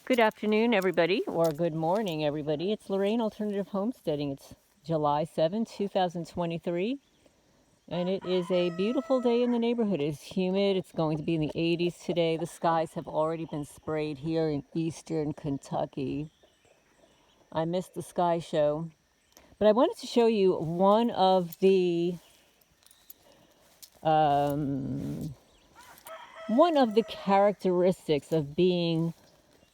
Good afternoon, everybody, or good morning, everybody. It's Lorraine Alternative Homesteading. It's July 7, 2023, and it is a beautiful day in the neighborhood. It's humid. It's going to be in the 80s today. The skies have already been sprayed here in eastern Kentucky. I missed the sky show, but I wanted to show you one of the characteristics of being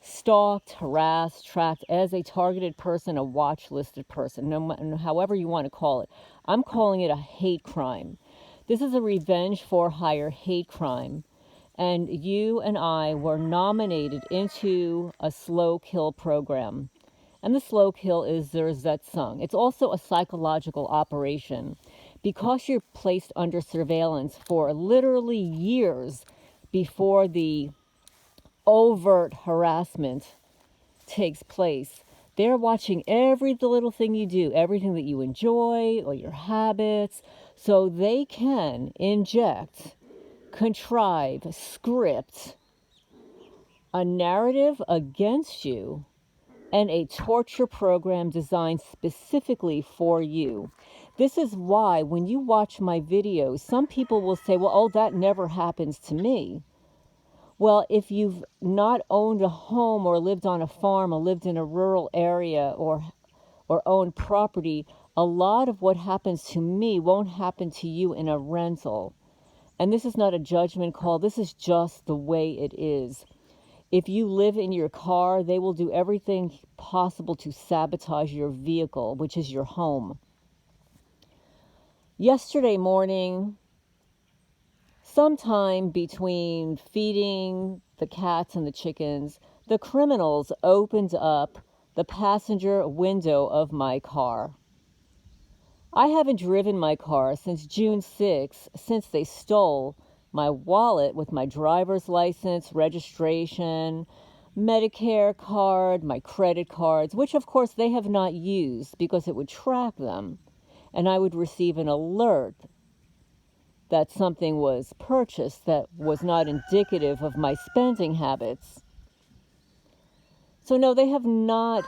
stalked, harassed, tracked as a targeted person, a watch listed person, however you want to call it. I'm calling it a hate crime. This is a revenge for hire hate crime. And you and I were nominated into a slow kill program. And the slow kill is the Rosette Sung. It's also a psychological operation. Because you're placed under surveillance for literally years before the overt harassment takes place, they're watching every little thing you do, everything that you enjoy or your habits, so they can inject, contrive, script a narrative against you and a torture program designed specifically for you. This is why when you watch my videos, some people will say, well, oh, that never happens to me. Well, if you've not owned a home or lived on a farm or lived in a rural area or owned property, a lot of what happens to me won't happen to you in a rental. And this is not a judgment call. This is just the way it is. If you live in your car, they will do everything possible to sabotage your vehicle, which is your home. Yesterday morning, sometime between feeding the cats and the chickens, the criminals opened up the passenger window of my car. I haven't driven my car since June 6th, since they stole my wallet with my driver's license, registration, Medicare card, my credit cards, which of course they have not used because it would track them, and I would receive an alert that something was purchased that was not indicative of my spending habits. So no, they have not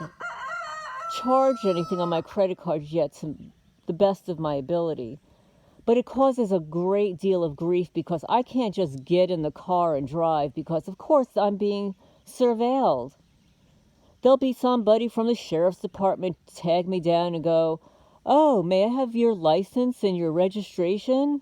charged anything on my credit cards yet to the best of my ability. But it causes a great deal of grief because I can't just get in the car and drive because, of course, I'm being surveilled. There'll be somebody from the sheriff's department tag me down and go, oh, may I have your license and your registration?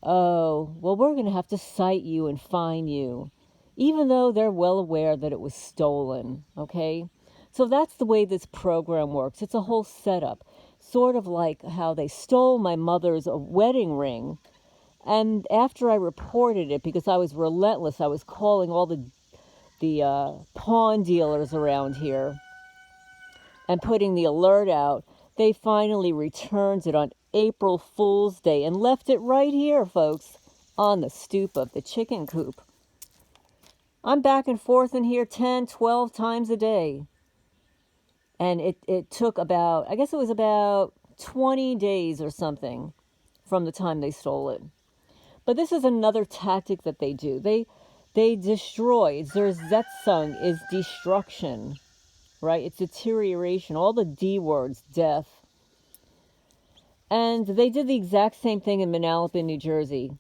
Oh, well, we're going to have to cite you and fine you, even though they're well aware that it was stolen, okay? So that's the way this program works. It's a whole setup, sort of like how they stole my mother's wedding ring. And after I reported it, because I was relentless, I was calling all the pawn dealers around here and putting the alert out, they finally returned it on April Fool's Day and left it right here, folks, on the stoop of the chicken coop. I'm back and forth in here 10, 12 times a day. And it took about, I guess it was about 20 days or something from the time they stole it. But this is another tactic that they do. They destroy. Their Zetsung is destruction, right? It's deterioration. All the D words, death. And they did the exact same thing in Manalapan, New Jersey.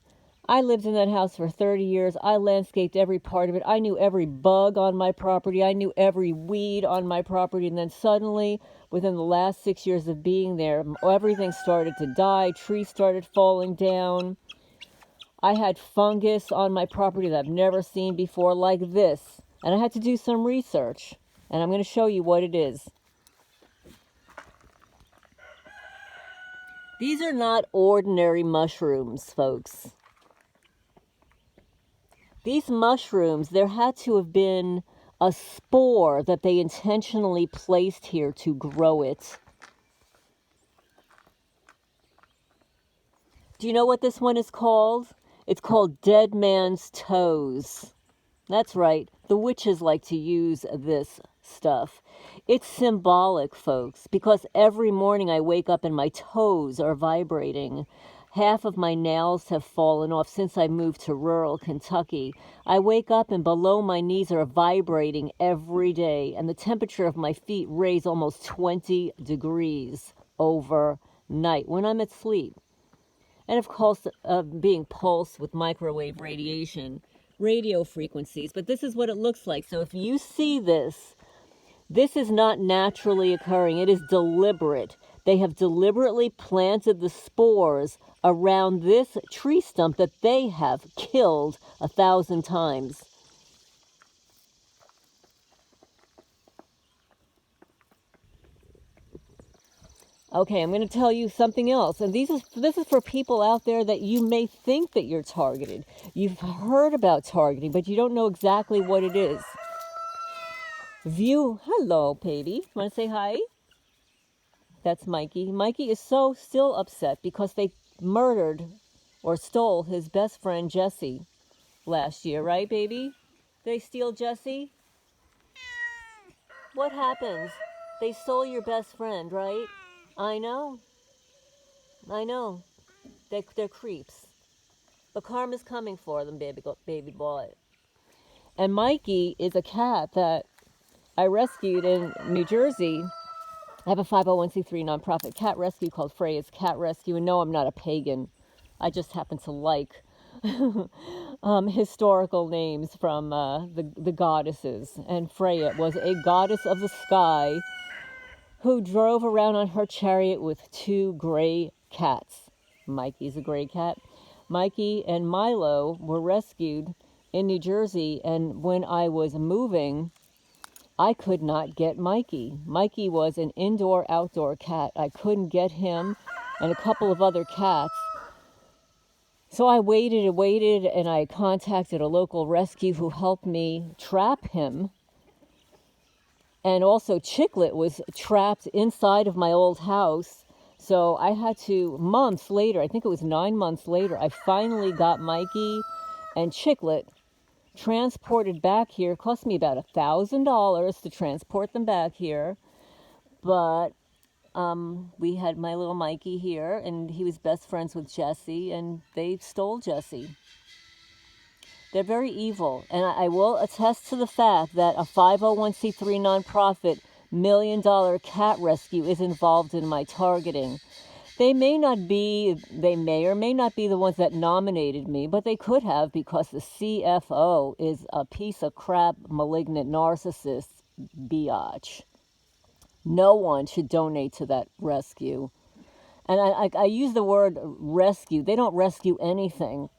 I lived in that house for 30 years. I landscaped every part of it. I knew every bug on my property. I knew every weed on my property. And then suddenly, within the last 6 years of being there, everything started to die. Trees started falling down. I had fungus on my property that I've never seen before, like this. And I had to do some research. And I'm going to show you what it is. These are not ordinary mushrooms, folks. These mushrooms, there had to have been a spore that they intentionally placed here to grow it. Do you know what this one is called? It's called Dead Man's Toes. That's right. The witches like to use this stuff. It's symbolic, folks, because every morning I wake up and my toes are vibrating. Half of my nails have fallen off since I moved to rural Kentucky. I wake up and below my knees are vibrating every day, and the temperature of my feet raise almost 20 degrees overnight when I'm asleep. And of course, being pulsed with microwave radiation, radio frequencies. But this is what it looks like. So if you see this, this is not naturally occurring. It is deliberate. They have deliberately planted the spores around this tree stump that they have killed 1,000 times. Okay, I'm going to tell you something else. And this is for people out there that you may think that you're targeted. You've heard about targeting, but you don't know exactly what it is. Hello, baby. Want to say hi? That's Mikey. Mikey is still upset because they murdered or stole his best friend Jesse last year, right, baby? They steal Jesse? What happens? They stole your best friend, right? I know. They're creeps. But karma's coming for them, baby boy. And Mikey is a cat that I rescued in New Jersey. I have a 501c3 nonprofit cat rescue called Freya's Cat Rescue. And no, I'm not a pagan. I just happen to like historical names from the goddesses. And Freya was a goddess of the sky who drove around on her chariot with 2 gray cats. Mikey's a gray cat. Mikey and Milo were rescued in New Jersey, and when I was moving, I could not get Mikey. Mikey was an indoor-outdoor cat. I couldn't get him and a couple of other cats. So I waited, and I contacted a local rescue who helped me trap him. And also Chicklet was trapped inside of my old house. So I had to, months later, I think it was 9 months later, I finally got Mikey and Chicklet transported back here. It cost me about $1,000 to transport them back here. But we had my little Mikey here, and he was best friends with Jesse, and they stole Jesse. They're very evil, and I will attest to the fact that a 501c3 nonprofit $1 million cat rescue is involved in my targeting. They may or may not be the ones that nominated me, but they could have, because the CFO is a piece of crap, malignant narcissist biatch. No one should donate to that rescue. And I use the word rescue. They don't rescue anything.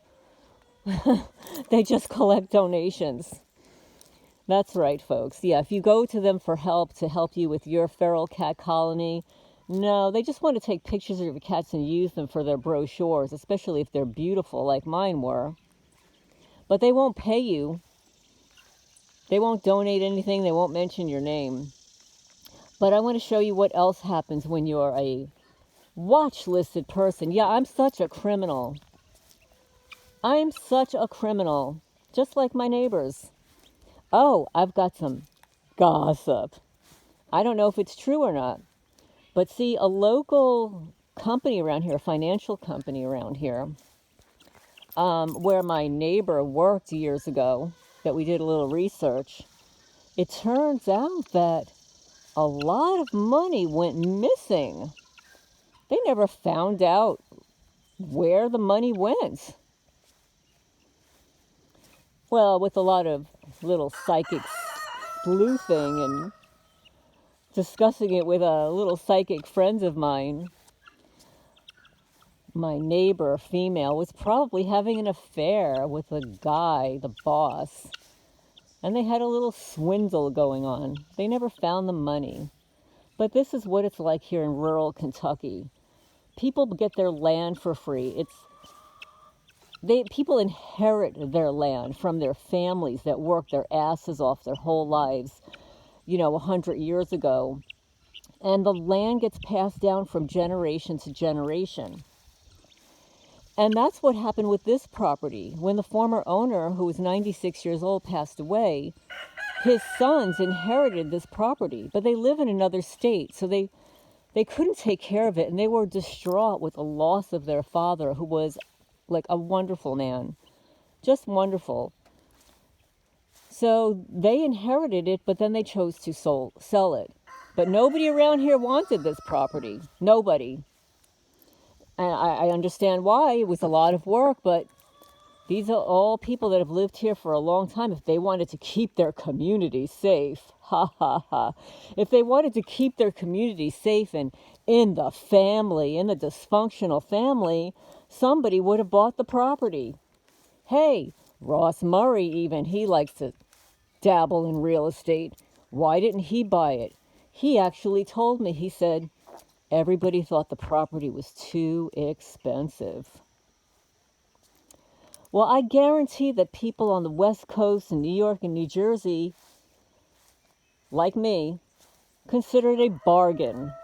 They just collect donations. That's right, folks. Yeah, if you go to them for help, to help you with your feral cat colony, no, they just want to take pictures of your cats and use them for their brochures, especially if they're beautiful like mine were. But they won't pay you. They won't donate anything. They won't mention your name. But I want to show you what else happens when you're a watch-listed person. Yeah, I'm such a criminal. I'm such a criminal, just like my neighbors. Oh, I've got some gossip. I don't know if it's true or not. But see, a local company around here, a financial company around here, where my neighbor worked years ago, that we did a little research, it turns out that a lot of money went missing. They never found out where the money went. Well, with a lot of little psychic sleuthing and discussing it with a little psychic friends of mine, my neighbor, female, was probably having an affair with a guy, the boss. And they had a little swindle going on. They never found the money. But this is what it's like here in rural Kentucky. People get their land for free. People inherit their land from their families that worked their asses off their whole lives, 100 years ago. And the land gets passed down from generation to generation. And that's what happened with this property. When the former owner, who was 96 years old, passed away, his sons inherited this property, but they live in another state. So they they couldn't take care of it, and they were distraught with the loss of their father, who was like a wonderful man, just wonderful. So they inherited it, but then they chose to sell it. But nobody around here wanted this property. Nobody. And I understand why. It was a lot of work, but these are all people that have lived here for a long time. If they wanted to keep their community safe, ha ha ha. If they wanted to keep their community safe and in the family, in the dysfunctional family, somebody would have bought the property. Hey, Ross Murray even, he likes to dabble in real estate. Why didn't he buy it? He actually told me, he said, everybody thought the property was too expensive. Well, I guarantee that people on the West Coast in New York and New Jersey, like me, consider it a bargain.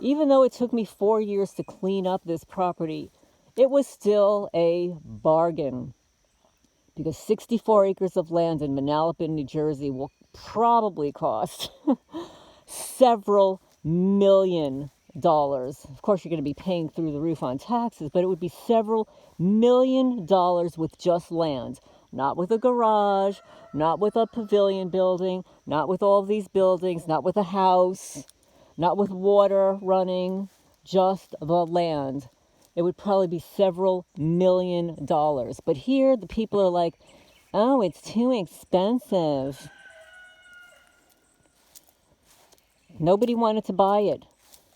Even though it took me 4 years to clean up this property, it was still a bargain. Because 64 acres of land in Manalapan, New Jersey will probably cost several $million. Of course, you're going to be paying through the roof on taxes, but it would be several $million with just land. Not with a garage, not with a pavilion building, not with all of these buildings, not with a house, not with water running, just the land. It would probably be several $million. But here, the people are like, oh, it's too expensive. Nobody wanted to buy it.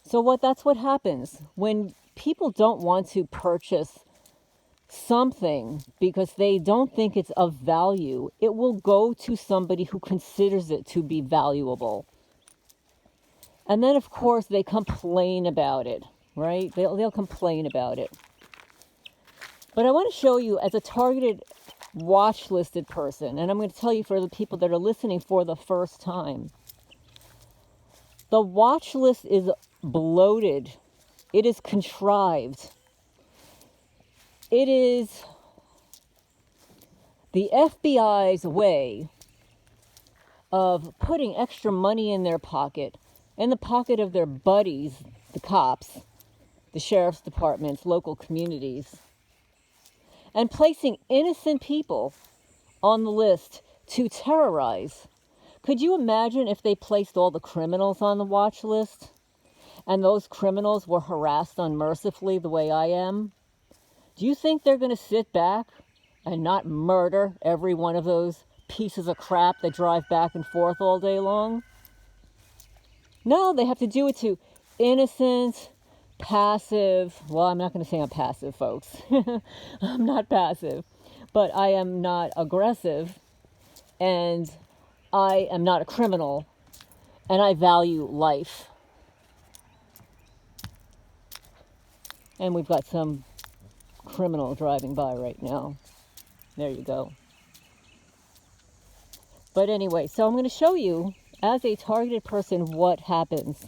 So that's what happens. When people don't want to purchase something because they don't think it's of value, it will go to somebody who considers it to be valuable. And then, of course, they complain about it, right? They'll complain about it. But I want to show you, as a targeted watch listed person, and I'm going to tell you for the people that are listening for the first time, the watch list is bloated. It is contrived. It is the FBI's way of putting extra money in their pocket, in the pocket of their buddies, the cops, the sheriff's departments, local communities, and placing innocent people on the list to terrorize. Could you imagine if they placed all the criminals on the watch list and those criminals were harassed unmercifully the way I am? Do you think they're going to sit back and not murder every one of those pieces of crap that drive back and forth all day long? No, they have to do it to innocent, passive, well, I'm not going to say I'm passive, folks. I'm not passive, but I am not aggressive, and I am not a criminal, and I value life. And we've got some criminal driving by right now. There you go. But anyway, so I'm going to show you, as a targeted person, what happens.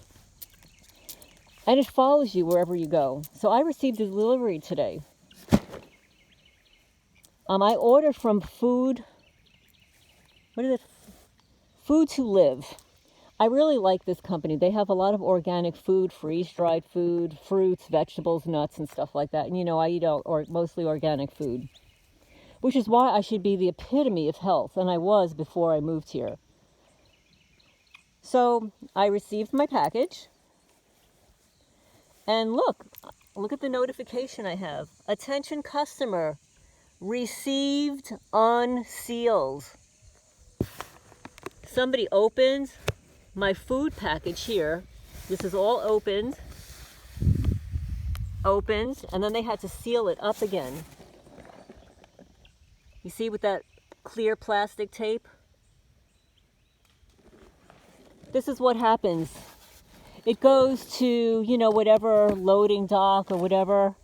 And it follows you wherever you go. So I received a delivery today. I ordered from Food to Live. I really like this company. They have a lot of organic food, freeze-dried food, fruits, vegetables, nuts, and stuff like that. And you know, I eat mostly organic food, which is why I should be the epitome of health, and I was before I moved here. So I received my package, and look at the notification I have. Attention customer, received unsealed. Somebody opened my food package here. This is all opened, and then they had to seal it up again. You see, with that clear plastic tape? This is what happens. It goes to, whatever loading dock or whatever.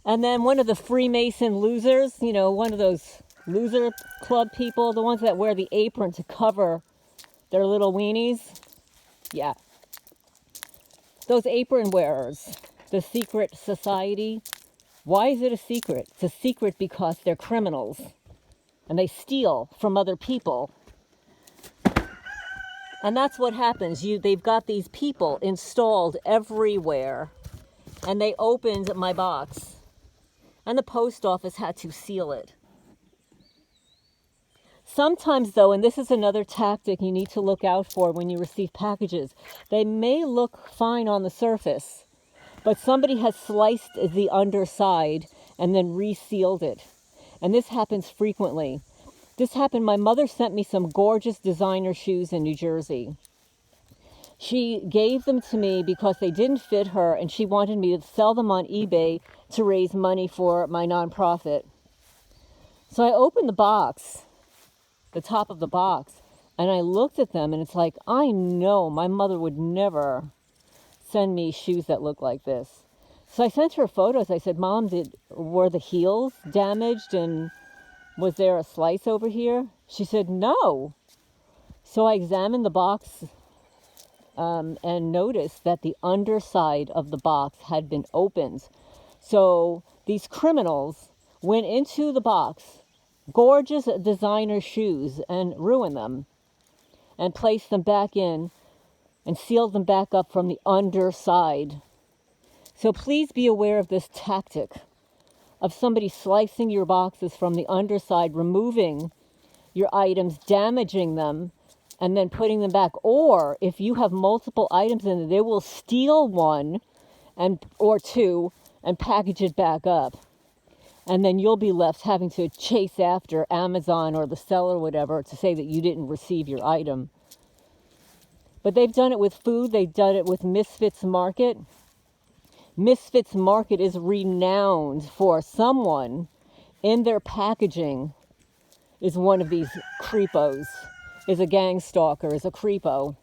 And then one of the Freemason losers, one of those loser club people, the ones that wear the apron to cover their little weenies. Yeah. Those apron wearers, the secret society. Why is it a secret? It's a secret because they're criminals and they steal from other people. And that's what happens. They've got these people installed everywhere. And they opened my box. And the post office had to seal it. Sometimes, though, and this is another tactic you need to look out for when you receive packages, they may look fine on the surface, but somebody has sliced the underside and then resealed it. And this happens frequently. This happened, my mother sent me some gorgeous designer shoes in New Jersey. She gave them to me because they didn't fit her, and she wanted me to sell them on eBay to raise money for my nonprofit. So I opened the box, the top of the box, and I looked at them, and it's like, I know my mother would never send me shoes that look like this. So I sent her photos. I said, Mom, were the heels damaged, and was there a slice over here? She said, no. So I examined the box and noticed that the underside of the box had been opened. So these criminals went into the box, gorgeous designer shoes, and ruined them and placed them back in and sealed them back up from the underside. So please be aware of this tactic of somebody slicing your boxes from the underside, removing your items, damaging them, and then putting them back. Or if you have multiple items in it, they will steal one or two and package it back up. And then you'll be left having to chase after Amazon or the seller or whatever to say that you didn't receive your item. But they've done it with food. They've done it with Misfits Market. Misfits Market is renowned for someone in their packaging is one of these creepos, is a gang stalker, is a creepo,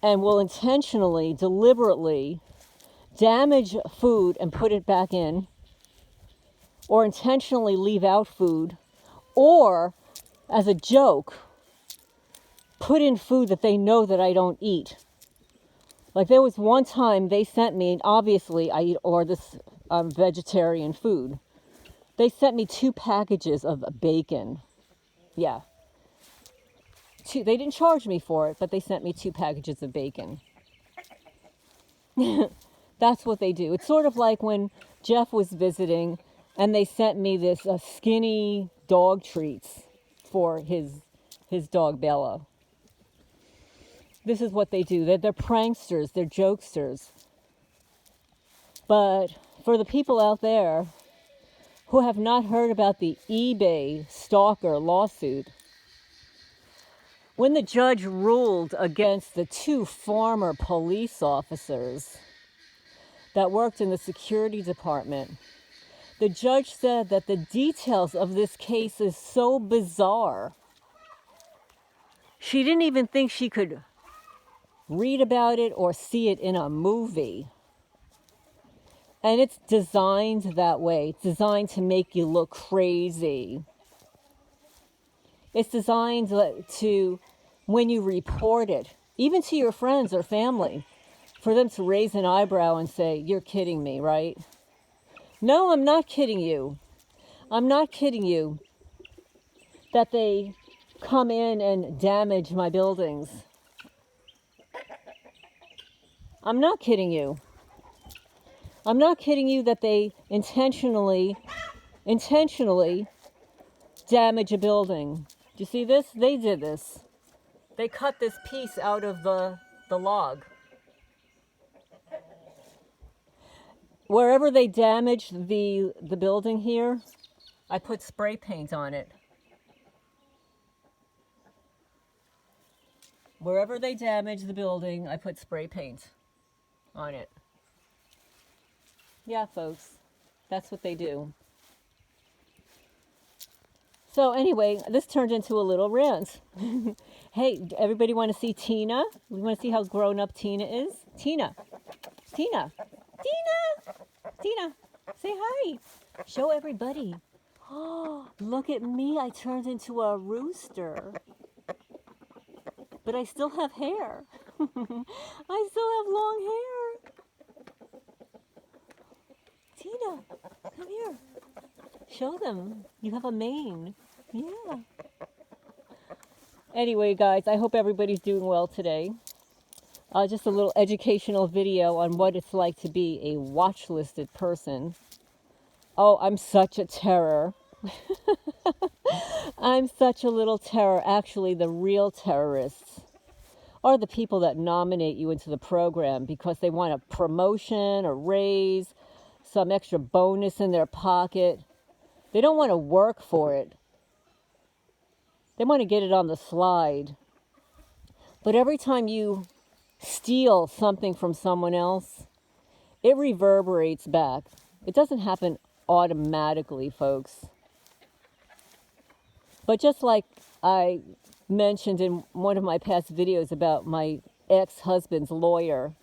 and will intentionally, deliberately damage food and put it back in, or intentionally leave out food, or as a joke, put in food that they know that I don't eat. Like there was one time they sent me, and obviously I eat vegetarian food. They sent me 2 packages of bacon. Yeah. They didn't charge me for it, but they sent me 2 packages of bacon. That's what they do. It's sort of like when Jeff was visiting and they sent me this skinny dog treats for his dog Bella. This is what they do. They're pranksters. They're jokesters. But for the people out there who have not heard about the eBay stalker lawsuit, when the judge ruled against the 2 former police officers that worked in the security department, the judge said that the details of this case is so bizarre. She didn't even think she could read about it or see it in a movie. And it's designed that way. It's designed to make you look crazy. It's designed to, when you report it, even to your friends or family, for them to raise an eyebrow and say, you're kidding me, right? No, I'm not kidding you. I'm not kidding you that they come in and damage my buildings. I'm not kidding you. I'm not kidding you that they intentionally damage a building. Do you see this? They did this. They cut this piece out of the log. Wherever they damaged the building here, I put spray paint on it. Wherever they damaged the building, I put spray paint on it. Yeah, folks, that's what they do. So anyway, this turned into a little rant. Hey, everybody want to see Tina? We want to see how grown up Tina is? Tina, say hi. Show everybody. Oh, look at me. I turned into a rooster. But I still have hair. I still have long hair. Tina, come here. Show them. You have a mane. Yeah. Anyway, guys, I hope everybody's doing well today. Just a little educational video on what it's like to be a watch-listed person. Oh, I'm such a terror. I'm such a little terror. Actually, the real terrorists are the people that nominate you into the program because they want a promotion, a raise, some extra bonus in their pocket. They don't want to work for it. They want to get it on the slide. But every time you steal something from someone else, it reverberates back. It doesn't happen automatically, folks. But just like I mentioned in one of my past videos about my ex-husband's lawyer,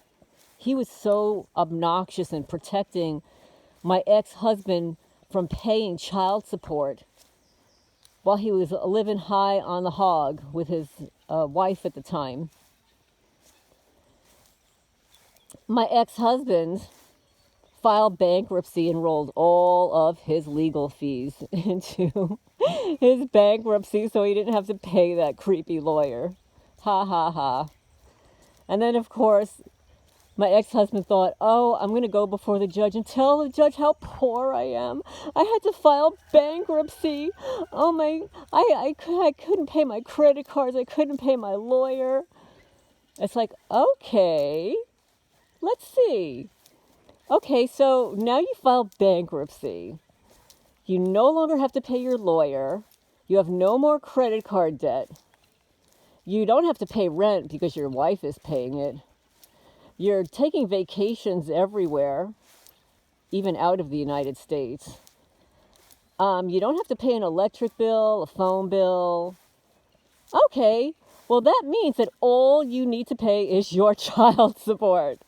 he was so obnoxious in protecting my ex-husband from paying child support while he was living high on the hog with his wife at the time. My ex-husband filed bankruptcy and rolled all of his legal fees into his bankruptcy so he didn't have to pay that creepy lawyer. Ha ha ha. And then, of course, my ex-husband thought, oh, I'm going to go before the judge and tell the judge how poor I am. I had to file bankruptcy. Oh, I couldn't pay my credit cards. I couldn't pay my lawyer. It's like, okay, let's see. Okay, so now you filed bankruptcy. You no longer have to pay your lawyer. You have no more credit card debt. You don't have to pay rent because your wife is paying it. You're taking vacations everywhere, even out of the United States. You don't have to pay an electric bill, a phone bill. Okay, well that means that all you need to pay is your child support.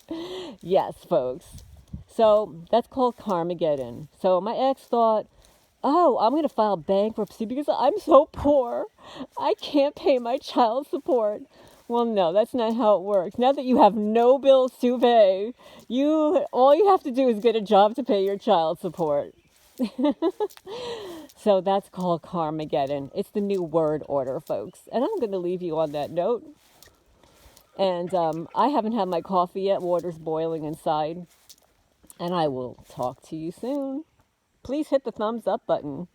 Yes, folks. So that's called Carmageddon. So my ex thought, oh, I'm going to file bankruptcy because I'm so poor. I can't pay my child support. Well, no, that's not how it works. Now that you have no bills to pay, all you have to do is get a job to pay your child support. So that's called Carmageddon. It's the new word order, folks. And I'm going to leave you on that note. And I haven't had my coffee yet. Water's boiling inside. And I will talk to you soon. Please hit the thumbs up button.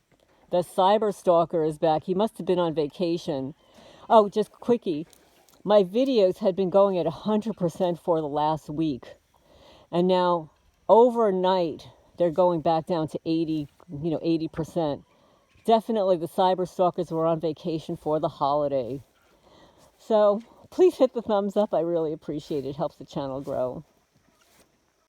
The cyber stalker is back. He must have been on vacation. Oh, just quickie. My videos had been going at 100% for the last week. And now, overnight, they're going back down to 80%. Definitely the cyber stalkers were on vacation for the holiday. So, please hit the thumbs up. I really appreciate it. It helps the channel grow.